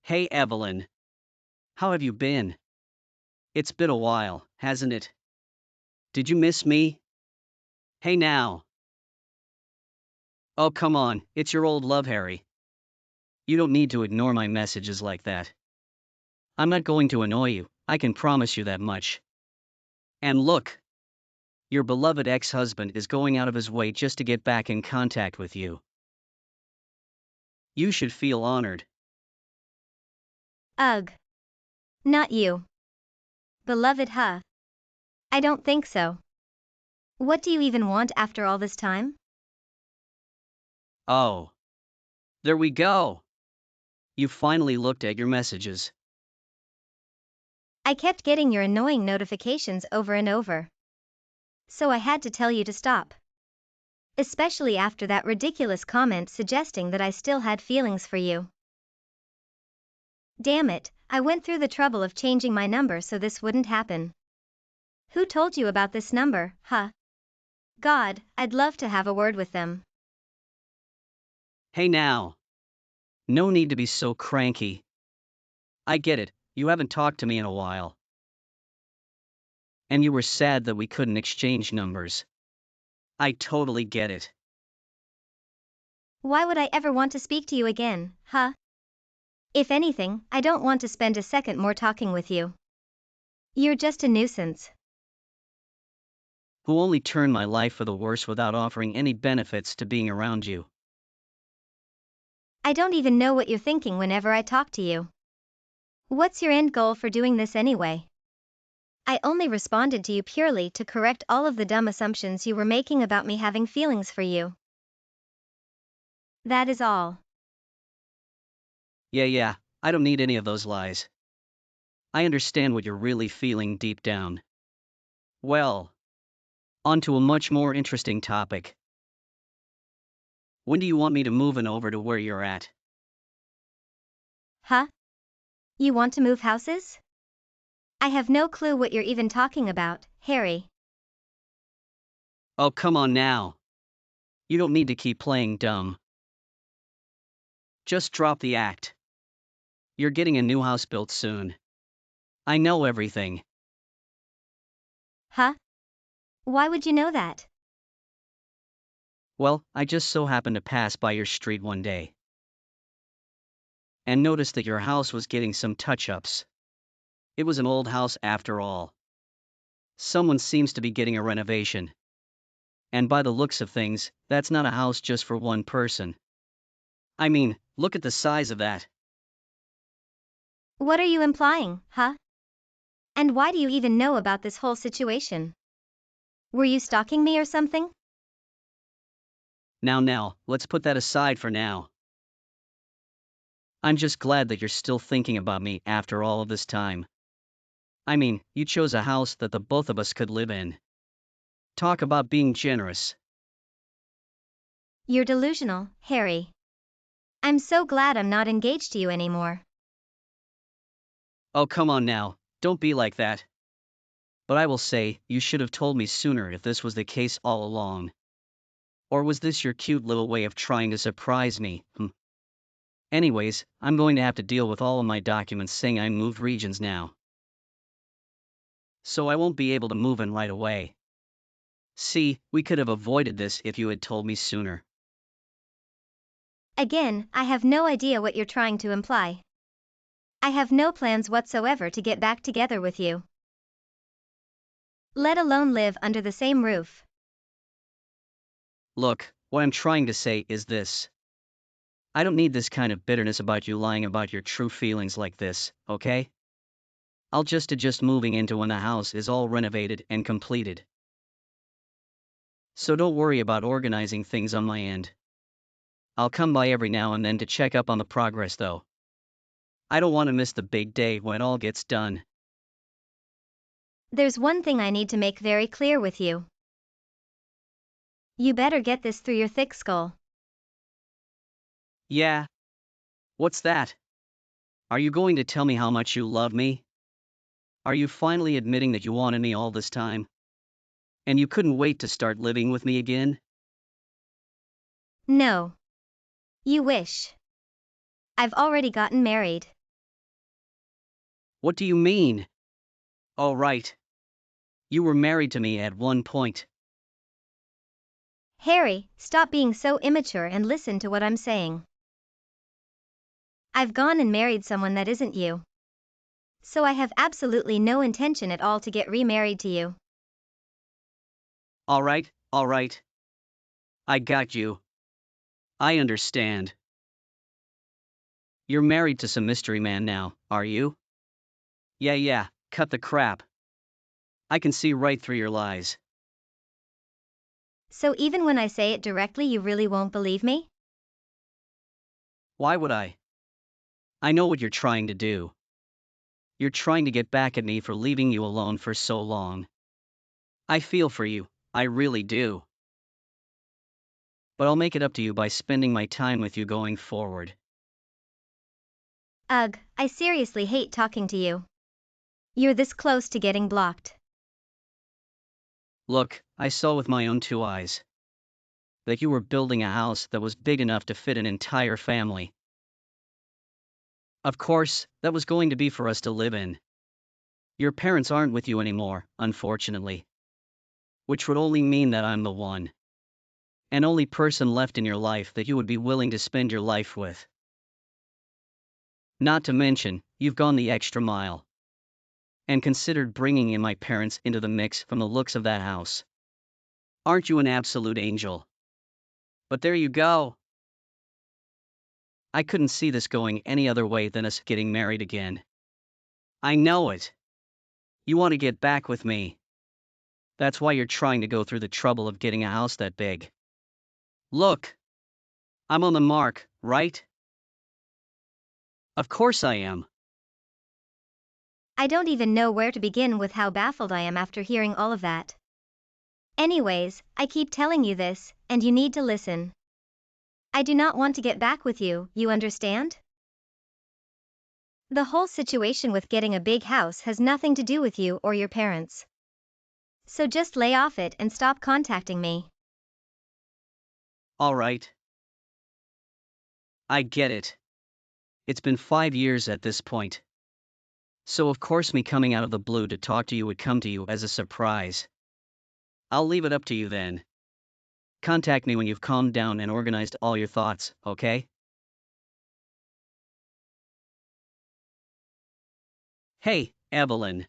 Hey Evelyn, how have you been? It's been a while, hasn't it? Did you miss me? Hey now. Oh come on, it's your old love Harry. You don't need to ignore my messages like that. I'm not going to annoy you, I can promise you that much. And look, your beloved ex-husband is going out of his way just to get back in contact with you. You should feel honored. Ugh. Not you. Beloved, huh? I don't think so. What do you even want after all this time? Oh. There we go. You finally looked at your messages. I kept getting your annoying notifications over and over. So I had to tell you to stop. Especially after that ridiculous comment suggesting that I still had feelings for you. Damn it, I went through the trouble of changing my number so this wouldn't happen. Who told you about this number, huh? God, I'd love to have a word with them. Hey now. No need to be so cranky. I get it, you haven't talked to me in a while. And you were sad that we couldn't exchange numbers. I totally get it. Why would I ever want to speak to you again, huh? If anything, I don't want to spend a second more talking with you. You're just a nuisance. Who only turned my life for the worse without offering any benefits to being around you. I don't even know what you're thinking whenever I talk to you. What's your end goal for doing this anyway? I only responded to you purely to correct all of the dumb assumptions you were making about me having feelings for you. That is all. Yeah, I don't need any of those lies. I understand what you're really feeling deep down. Well, on to a much more interesting topic. When do you want me to move in over to where you're at? Huh? You want to move houses? I have no clue what you're even talking about, Harry. Oh come on now. You don't need to keep playing dumb. Just drop the act. You're getting a new house built soon. I know everything. Huh? Why would you know that? Well, I just so happened to pass by your street one day. And noticed that your house was getting some touch-ups. It was an old house after all. Someone seems to be getting a renovation. And by the looks of things, that's not a house just for one person. I mean, look at the size of that. What are you implying, huh? And why do you even know about this whole situation? Were you stalking me or something? Now, let's put that aside for now. I'm just glad that you're still thinking about me after all of this time. I mean, you chose a house that the both of us could live in. Talk about being generous. You're delusional, Harry. I'm so glad I'm not engaged to you anymore. Oh come on now, don't be like that. But I will say, you should have told me sooner if this was the case all along. Or was this your cute little way of trying to surprise me? Anyways, I'm going to have to deal with all of my documents saying I moved regions now. So I won't be able to move in right away. See, we could have avoided this if you had told me sooner. Again, I have no idea what you're trying to imply. I have no plans whatsoever to get back together with you. Let alone live under the same roof. Look, what I'm trying to say is this. I don't need this kind of bitterness about you lying about your true feelings like this, okay? I'll just adjust moving into when the house is all renovated and completed. So don't worry about organizing things on my end. I'll come by every now and then to check up on the progress though. I don't want to miss the big day when it all gets done. There's one thing I need to make very clear with you. You better get this through your thick skull. Yeah? What's that? Are you going to tell me how much you love me? Are you finally admitting that you wanted me all this time? And you couldn't wait to start living with me again? No. You wish. I've already gotten married. What do you mean? Oh, right. You were married to me at one point. Harry, stop being so immature and listen to what I'm saying. I've gone and married someone that isn't you. So I have absolutely no intention at all to get remarried to you. All right, all right. I got you. I understand. You're married to some mystery man now, are you? Yeah, cut the crap. I can see right through your lies. So even when I say it directly, you really won't believe me? Why would I? I know what you're trying to do. You're trying to get back at me for leaving you alone for so long. I feel for you, I really do. But I'll make it up to you by spending my time with you going forward. Ugh, I seriously hate talking to you. You're this close to getting blocked. Look, I saw with my own two eyes that you were building a house that was big enough to fit an entire family. Of course, that was going to be for us to live in. Your parents aren't with you anymore, unfortunately. Which would only mean that I'm the one and only person left in your life that you would be willing to spend your life with. Not to mention, you've gone the extra mile and considered bringing in my parents into the mix from the looks of that house. Aren't you an absolute angel? But there you go. I couldn't see this going any other way than us getting married again. I know it. You want to get back with me. That's why you're trying to go through the trouble of getting a house that big. Look, I'm on the mark, right? Of course I am. I don't even know where to begin with how baffled I am after hearing all of that. Anyways, I keep telling you this, and you need to listen. I do not want to get back with you, you understand? The whole situation with getting a big house has nothing to do with you or your parents. So just lay off it and stop contacting me. All right. I get it. It's been 5 years at this point. So of course me coming out of the blue to talk to you would come to you as a surprise. I'll leave it up to you then. Contact me when you've calmed down and organized all your thoughts, okay? Hey, Evelyn.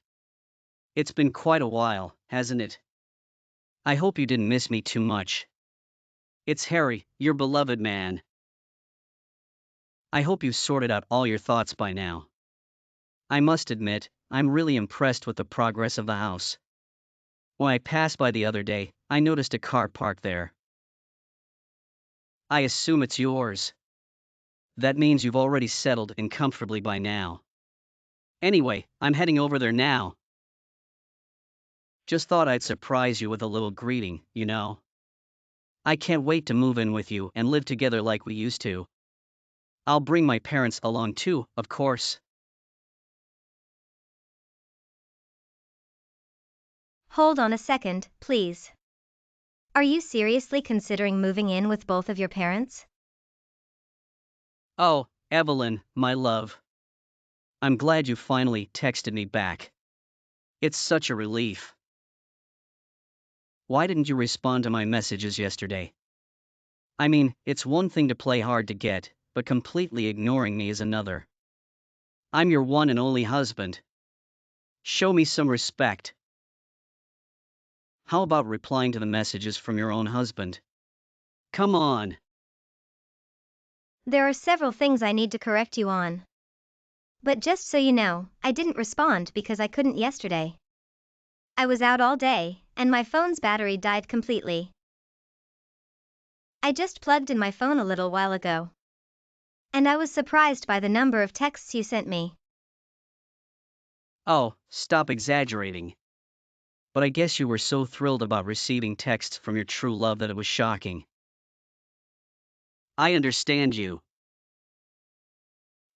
It's been quite a while, hasn't it? I hope you didn't miss me too much. It's Harry, your beloved man. I hope you've sorted out all your thoughts by now. I must admit, I'm really impressed with the progress of the house. When I passed by the other day, I noticed a car parked there. I assume it's yours. That means you've already settled in comfortably by now. Anyway, I'm heading over there now. Just thought I'd surprise you with a little greeting, you know. I can't wait to move in with you and live together like we used to. I'll bring my parents along too, of course. Hold on a second, please. Are you seriously considering moving in with both of your parents? Oh, Evelyn, my love. I'm glad you finally texted me back. It's such a relief. Why didn't you respond to my messages yesterday? I mean, it's one thing to play hard to get, but completely ignoring me is another. I'm your one and only husband. Show me some respect. How about replying to the messages from your own husband? Come on. There are several things I need to correct you on. But just so you know, I didn't respond because I couldn't yesterday. I was out all day, and my phone's battery died completely. I just plugged in my phone a little while ago. And I was surprised by the number of texts you sent me. Oh, stop exaggerating. But I guess you were so thrilled about receiving texts from your true love that it was shocking. I understand you.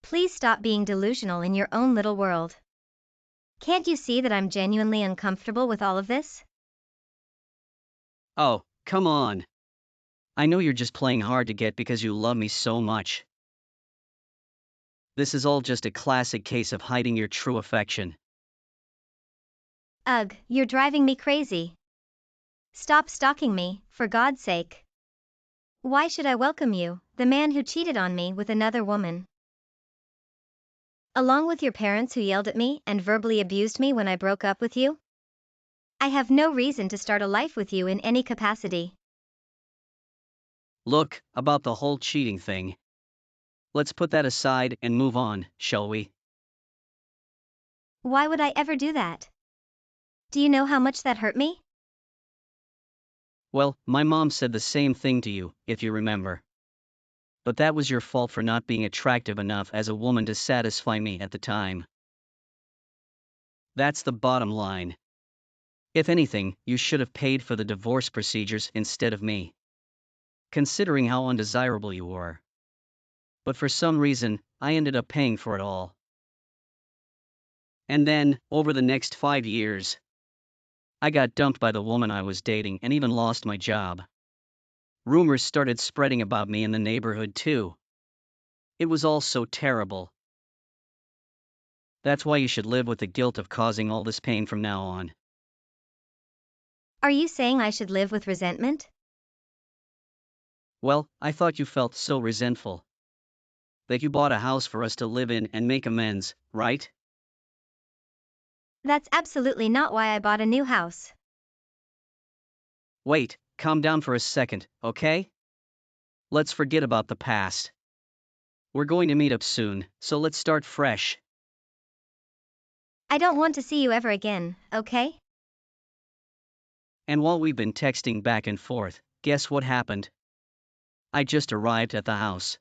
Please stop being delusional in your own little world. Can't you see that I'm genuinely uncomfortable with all of this? Oh, come on. I know you're just playing hard to get because you love me so much. This is all just a classic case of hiding your true affection. Ugh, you're driving me crazy. Stop stalking me, for God's sake. Why should I welcome you, the man who cheated on me with another woman? Along with your parents who yelled at me and verbally abused me when I broke up with you? I have no reason to start a life with you in any capacity. Look, about the whole cheating thing. Let's put that aside and move on, shall we? Why would I ever do that? Do you know how much that hurt me? Well, my mom said the same thing to you, if you remember. But that was your fault for not being attractive enough as a woman to satisfy me at the time. That's the bottom line. If anything, you should have paid for the divorce procedures instead of me, considering how undesirable you were. But for some reason, I ended up paying for it all. And then, over the next 5 years, I got dumped by the woman I was dating and even lost my job. Rumors started spreading about me in the neighborhood too. It was all so terrible. That's why you should live with the guilt of causing all this pain from now on. Are you saying I should live with resentment? Well, I thought you felt so resentful that you bought a house for us to live in and make amends, right? That's absolutely not why I bought a new house. Wait, calm down for a second, okay? Let's forget about the past. We're going to meet up soon, so let's start fresh. I don't want to see you ever again, okay? And while we've been texting back and forth, guess what happened? I just arrived at the house.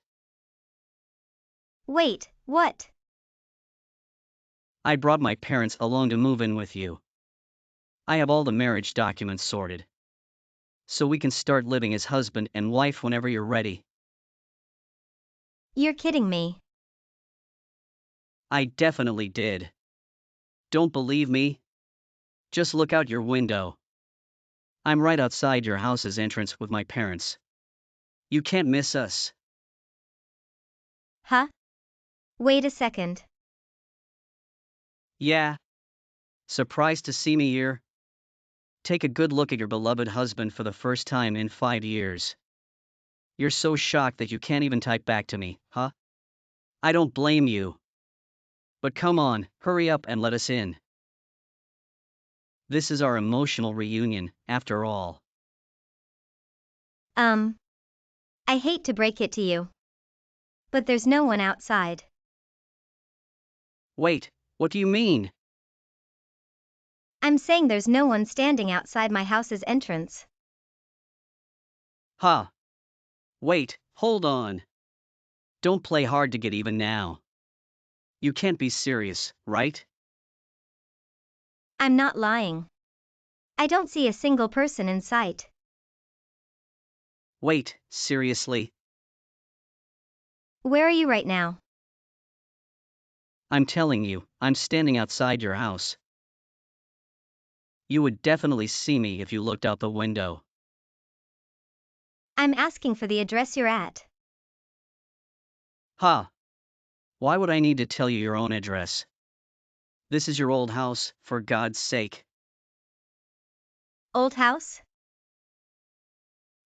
Wait, what? I brought my parents along to move in with you. I have all the marriage documents sorted, so we can start living as husband and wife whenever you're ready. You're kidding me. I definitely did. Don't believe me? Just look out your window. I'm right outside your house's entrance with my parents. You can't miss us. Huh? Wait a second. Yeah? Surprised to see me here? Take a good look at your beloved husband for the first time in 5 years. You're so shocked that you can't even type back to me, huh? I don't blame you. But come on, hurry up and let us in. This is our emotional reunion, after all. I hate to break it to you, but there's no one outside. Wait, what do you mean? I'm saying there's no one standing outside my house's entrance. Huh. Wait, hold on. Don't play hard to get even now. You can't be serious, right? I'm not lying. I don't see a single person in sight. Wait, seriously? Where are you right now? I'm telling you, I'm standing outside your house. You would definitely see me if you looked out the window. I'm asking for the address you're at. Huh. Why would I need to tell you your own address? This is your old house, for God's sake. Old house?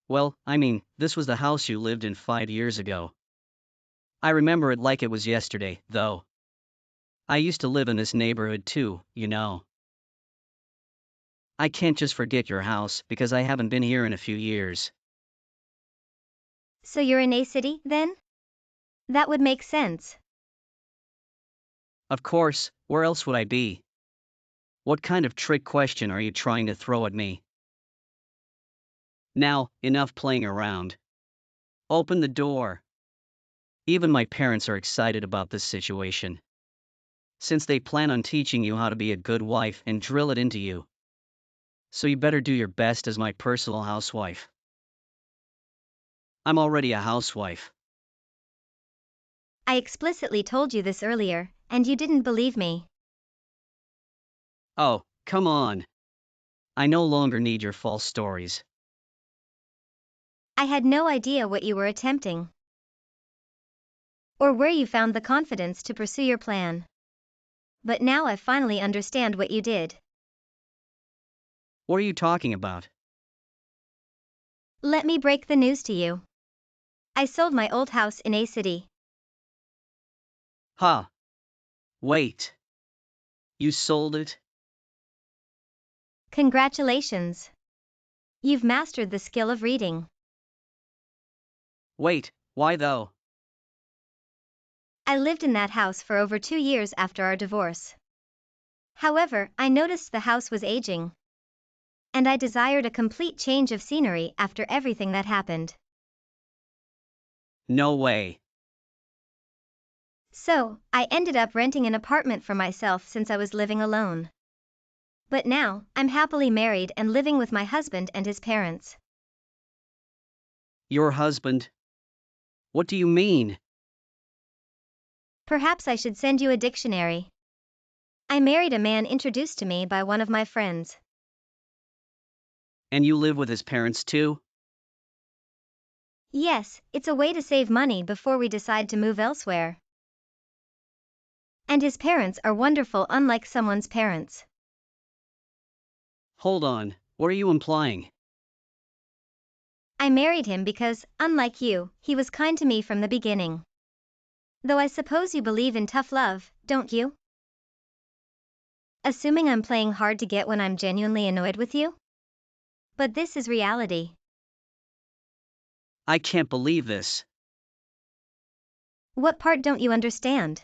Well, I mean, this was the house you lived in 5 years ago. I remember it like it was yesterday, though. I used to live in this neighborhood too, you know. I can't just forget your house because I haven't been here in a few years. So you're in a city, then? That would make sense. Of course, where else would I be? What kind of trick question are you trying to throw at me? Now, enough playing around. Open the door. Even my parents are excited about this situation, since they plan on teaching you how to be a good wife and drill it into you. So you better do your best as my personal housewife. I'm already a housewife. I explicitly told you this earlier, and you didn't believe me. Oh, come on. I no longer need your false stories. I had no idea what you were attempting. or where you found the confidence to pursue your plan. But now I finally understand what you did. What are you talking about? Let me break the news to you. I sold my old house in a city. Huh. Wait. You sold it? Congratulations. You've mastered the skill of reading. Wait, why though? I lived in that house for over 2 years after our divorce. However, I noticed the house was aging. And I desired a complete change of scenery after everything that happened. No way. So, I ended up renting an apartment for myself since I was living alone. But now, I'm happily married and living with my husband and his parents. Your husband? What do you mean? Perhaps I should send you a dictionary. I married a man introduced to me by one of my friends. And you live with his parents too? Yes, it's a way to save money before we decide to move elsewhere. And his parents are wonderful, unlike someone's parents. Hold on, what are you implying? I married him because, unlike you, he was kind to me from the beginning. Though I suppose you believe in tough love, don't you? Assuming I'm playing hard to get when I'm genuinely annoyed with you? But this is reality. I can't believe this. What part don't you understand?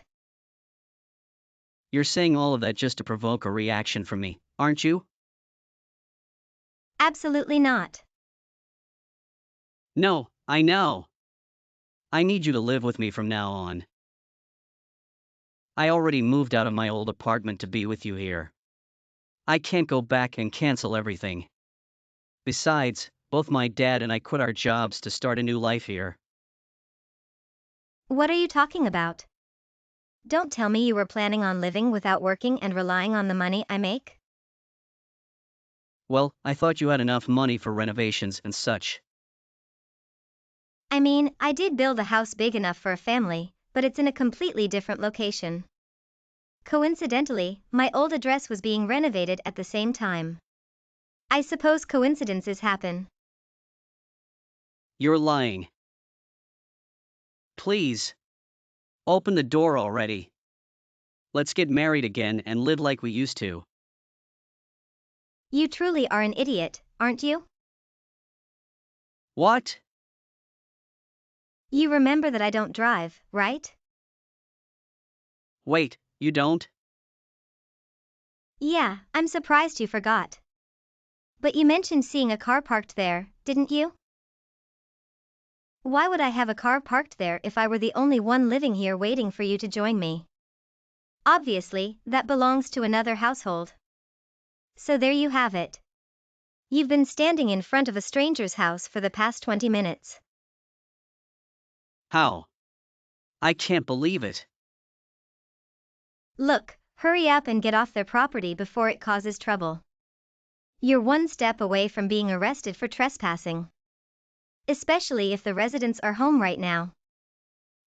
You're saying all of that just to provoke a reaction from me, aren't you? Absolutely not. No, I know. I need you to live with me from now on. I already moved out of my old apartment to be with you here. I can't go back and cancel everything. Besides, both my dad and I quit our jobs to start a new life here. What are you talking about? Don't tell me you were planning on living without working and relying on the money I make? Well, I thought you had enough money for renovations and such. I mean, I did build a house big enough for a family, but it's in a completely different location. Coincidentally, my old address was being renovated at the same time. I suppose coincidences happen. You're lying. Please. Open the door already. Let's get married again and live like we used to. You truly are an idiot, aren't you? What? You remember that I don't drive, right? Wait, you don't? Yeah, I'm surprised you forgot. But you mentioned seeing a car parked there, didn't you? Why would I have a car parked there if I were the only one living here waiting for you to join me? Obviously, that belongs to another household. So there you have it. You've been standing in front of a stranger's house for the past 20 minutes. How? I can't believe it. Look, hurry up and get off their property before it causes trouble. You're one step away from being arrested for trespassing. Especially if the residents are home right now.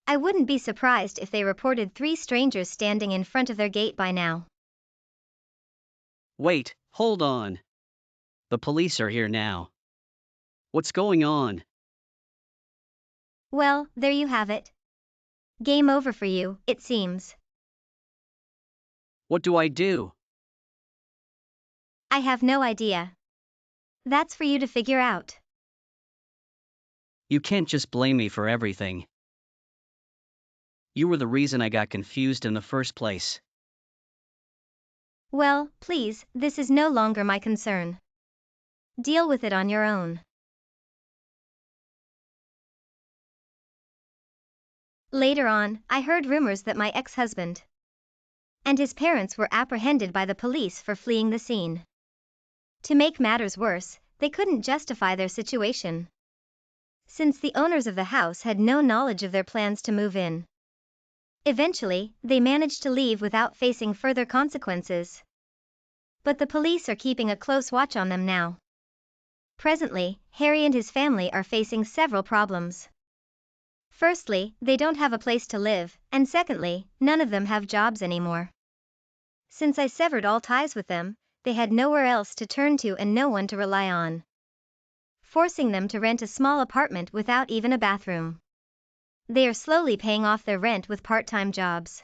I wouldn't be surprised if they reported 3 strangers standing in front of their gate by now. Wait, hold on. The police are here now. What's going on? Well, there you have it. Game over for you, it seems. What do I do? I have no idea. That's for you to figure out. You can't just blame me for everything. You were the reason I got confused in the first place. Well, please, this is no longer my concern. Deal with it on your own. Later on, I heard rumors that my ex-husband and his parents were apprehended by the police for fleeing the scene. To make matters worse, they couldn't justify their situation, since the owners of the house had no knowledge of their plans to move in. Eventually, they managed to leave without facing further consequences. But the police are keeping a close watch on them now. Presently, Harry and his family are facing several problems. Firstly, they don't have a place to live, and secondly, none of them have jobs anymore. Since I severed all ties with them, they had nowhere else to turn to and no one to rely on, forcing them to rent a small apartment without even a bathroom. They are slowly paying off their rent with part-time jobs.